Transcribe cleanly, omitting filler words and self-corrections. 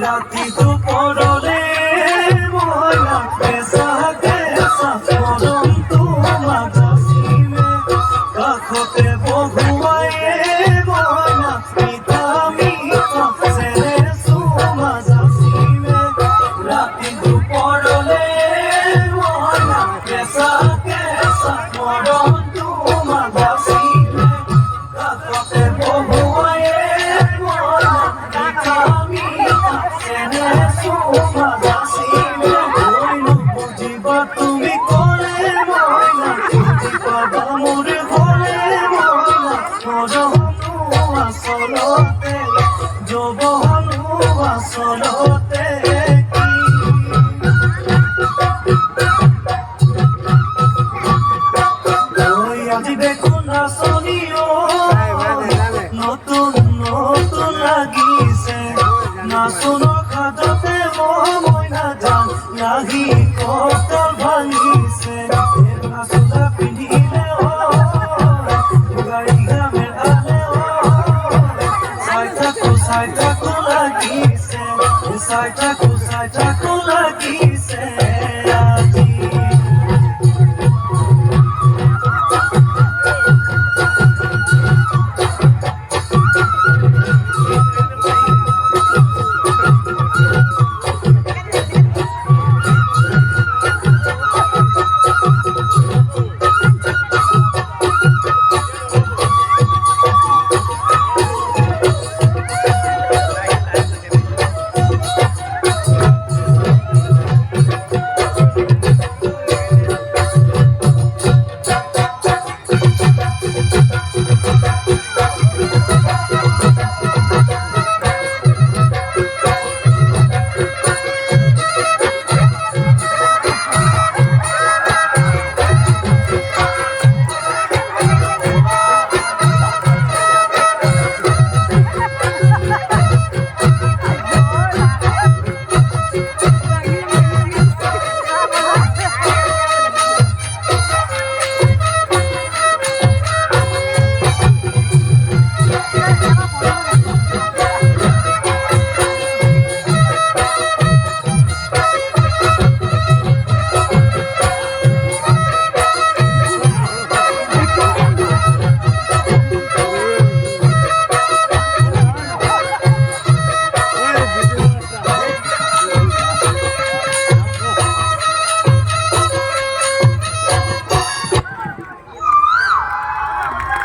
রাতি দুপুরলে ময়না কেসা কেসা করম তোমা জাসিমে কাখতে বহুয়ায়ে ময়না মিঠা মিঠা সেরে সুমা জাসিমে রাতি দুপুরলে ময়না কেসা কেসা করম তোমা জাসিমে কাখতে বহুয়ায়ে ময়না মিঠা মিঠা তুমি করে ময়না বাবা মোরে ঘরে ময়না আসলতে যৌবন আসলতে আজি দেখুন নাচনিও নতুন নতুন লাগিছে নাচনৰ খাদতে ময়না যান লাগি কত ভাঙিছে নাচোলা পিন্ধিলে গাড়ী গামেৰ আলে চাই থাকো লাগিছে চাই থাকো লাগিছে